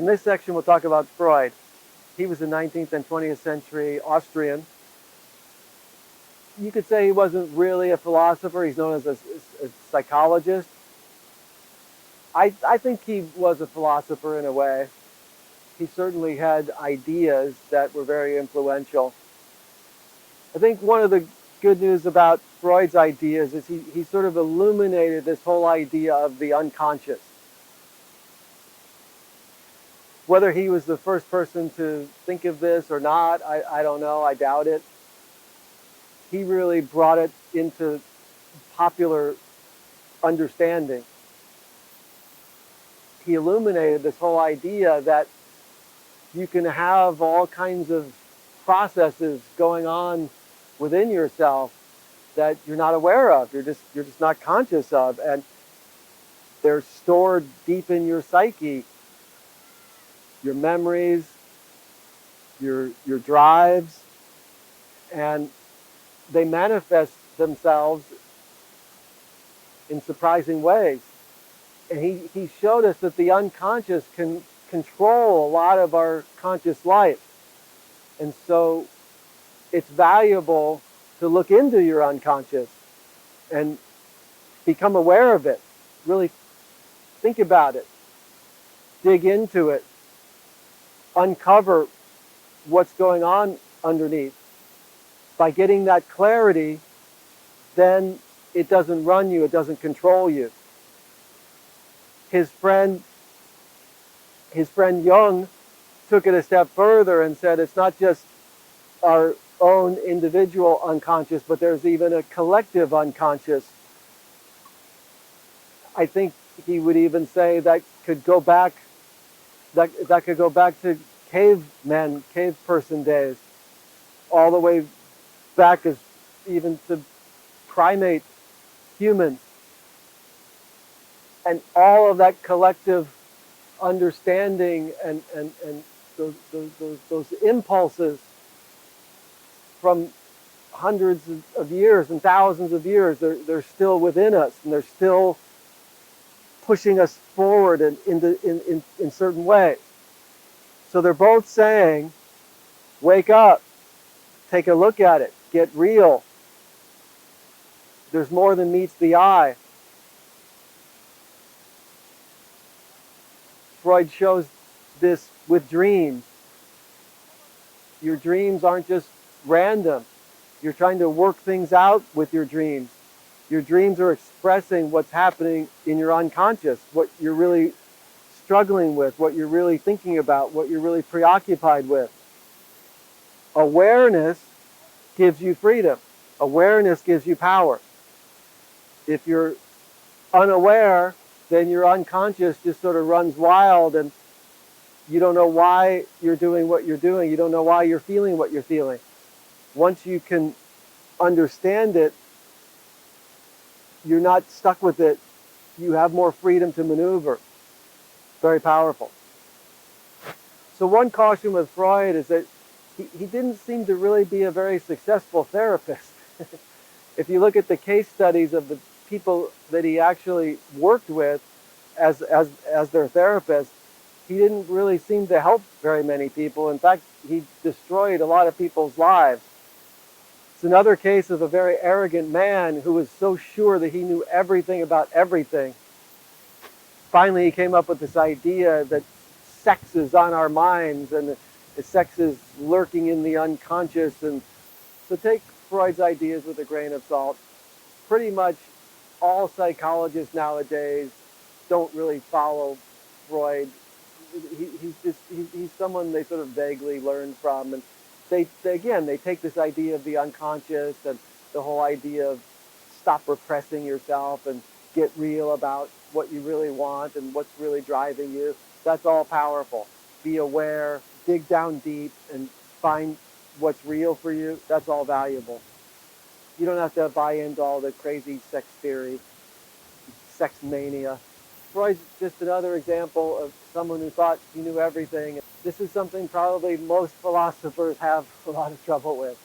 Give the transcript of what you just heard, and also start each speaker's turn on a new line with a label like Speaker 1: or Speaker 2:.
Speaker 1: In this section, we'll talk about Freud. He was a 19th and 20th century Austrian. You could say he wasn't really a philosopher. He's known as a psychologist. I think he was a philosopher in a way. He certainly had ideas that were very influential. I think one of the good news about Freud's ideas is he sort of illuminated this whole idea of the unconscious. Whether he was the first person to think of this or not, I don't know, I doubt it. He really brought it into popular understanding. He illuminated this whole idea that you can have all kinds of processes going on within yourself that you're not aware of, you're just not conscious of, and they're stored deep in your psyche. Your memories, your drives, and they manifest themselves in surprising ways. And he showed us that the unconscious can control a lot of our conscious life. And so it's valuable to look into your unconscious and become aware of it. Really think about it. Dig into it. Uncover what's going on underneath. By getting that clarity, then it doesn't run you, it doesn't control you. His friend Jung took it a step further and said it's not just our own individual unconscious, but there's even a collective unconscious. I think he would even say that could go back to cavemen, cave person days, all the way back as even to primate humans. And all of that collective understanding and those impulses from hundreds of years and thousands of years, they're still within us, and they're still pushing us forward in certain ways. So they're both saying, wake up, take a look at it, get real. There's more than meets the eye. Freud shows this with dreams. Your dreams aren't just random. You're trying to work things out with your dreams. Your dreams are expressing what's happening in your unconscious, what you're really struggling with, what you're really thinking about, what you're really preoccupied with. Awareness gives you freedom. Awareness gives you power. If you're unaware, then your unconscious just sort of runs wild and you don't know why you're doing what you're doing. You don't know why you're feeling what you're feeling. Once you can understand it, you're not stuck with it. You have more freedom to maneuver. Very powerful. So one caution with Freud is that he didn't seem to really be a very successful therapist. If you look at the case studies of the people that he actually worked with as their therapist, he didn't really seem to help very many people. In fact, he destroyed a lot of people's lives. It's another case of a very arrogant man who was so sure that he knew everything about everything. Finally, he came up with this idea that sex is on our minds and the sex is lurking in the unconscious. And so take Freud's ideas with a grain of salt. Pretty much all psychologists nowadays don't really follow Freud. He's someone they sort of vaguely learned from, and they take this idea of the unconscious and the whole idea of stop repressing yourself and get real about what you really want and what's really driving you. That's all powerful. Be aware, dig down deep, and find what's real for you. That's all valuable. You don't have to buy into all the crazy sex theory, sex mania. Freud's just another example of someone who thought he knew everything. This is something probably most philosophers have a lot of trouble with.